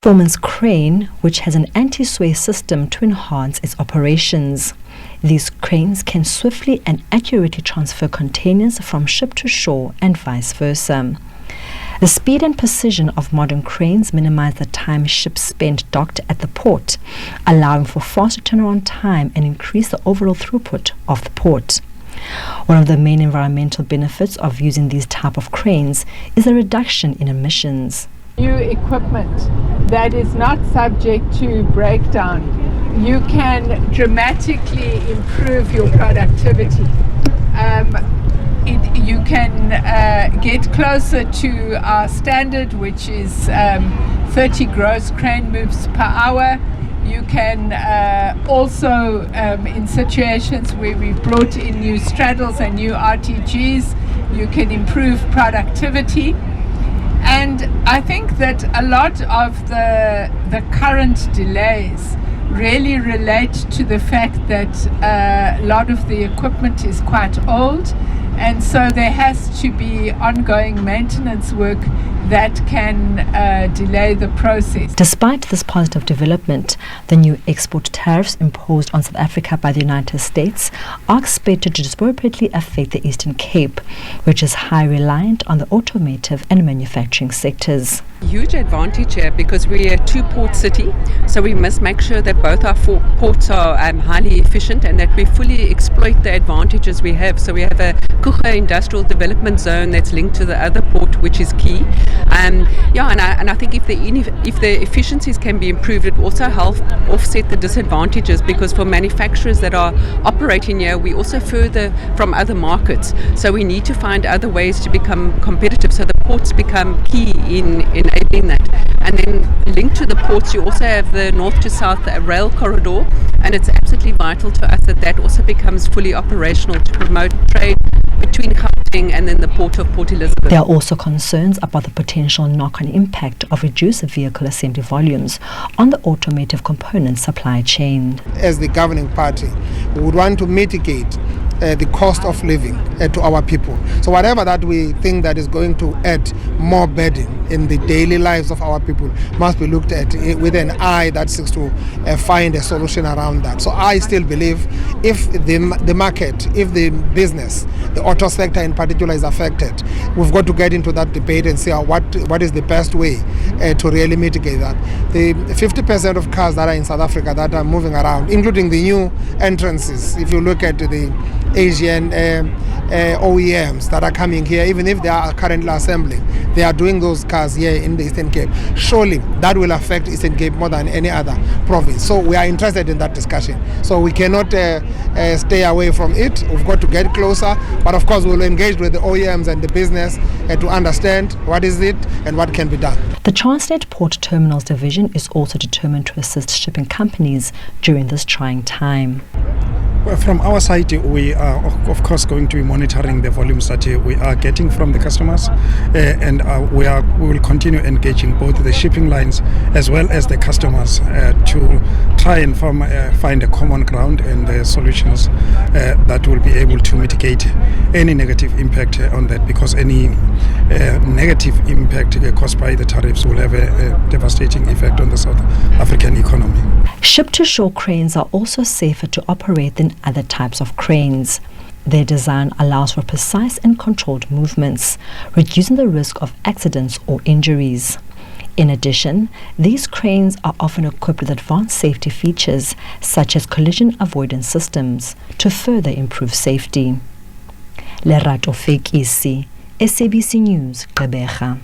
Performance crane, which has an anti-sway system to enhance its operations. These cranes can swiftly and accurately transfer containers from ship to shore and vice versa. The speed and precision of modern cranes minimize the time ships spend docked at the port, allowing for faster turnaround time and increase the overall throughput of the port. One of the main environmental benefits of using these type of cranes is the reduction in emissions. New equipment that is not subject to breakdown, you can dramatically improve your productivity. You can get closer to our standard, which is 30 gross crane moves per hour. You can also, in situations where we've brought in new straddles and new RTGs, you can improve productivity. And I think that a lot of the current delays really relate to the fact that a lot of the equipment is quite old, and so there has to be ongoing maintenance work that can delay the process. Despite this positive development, the new export tariffs imposed on South Africa by the United States are expected to disproportionately affect the Eastern Cape, which is highly reliant on the automotive and manufacturing sectors. Huge advantage here because we're a two-port city, so we must make sure that both our ports are highly efficient and that we fully exploit the advantages we have. So we have a Kucha industrial development zone that's linked to the other port, which is key. And I think if the efficiencies can be improved, it also helps offset the disadvantages, because for manufacturers that are operating here, we also further from other markets. So we need to find other ways to become competitive. So the ports become key in enabling that. And then linked to the ports, you also have the north to south rail corridor, and it's absolutely vital to us that that also becomes fully operational to promote trade between Gauteng and then the port of Port Elizabeth. There are also concerns about the potential knock-on impact of reduced vehicle assembly volumes on the automotive component supply chain. As the governing party, we would want to mitigate the cost of living to our people. So whatever that we think that is going to add more burden in the daily lives of our people must be looked at with an eye that seeks to find a solution around that. So I still believe if the market, if the business, the auto sector in particular is affected, we've got to get into that debate and see what is the best way to really mitigate that. The 50% of cars that are in South Africa that are moving around, including the new entrances, if you look at the Asian OEMs that are coming here, even if they are currently assembling, they are doing those cars here in the Eastern Cape. Surely that will affect Eastern Cape more than any other province. So we are interested in that discussion. So we cannot stay away from it. We've got to get closer. But of course, we'll engage with the OEMs and the business to understand what is it and what can be done. The Transnet Port Terminals Division is also determined to assist shipping companies during this trying time. From our side, we are of course going to be monitoring the volumes that we are getting from the customers, and we will continue engaging both the shipping lines as well as the customers to try and find a common ground and the solutions that will be able to mitigate any negative impact on that, because any negative impact caused by the tariffs will have a devastating effect on the South African economy. Ship-to-shore cranes are also safer to operate than other types of cranes. Their design allows for precise and controlled movements, reducing the risk of accidents or injuries. In addition, these cranes are often equipped with advanced safety features such as collision avoidance systems to further improve safety. Lerato Creecy, SABC News, Gqeberha.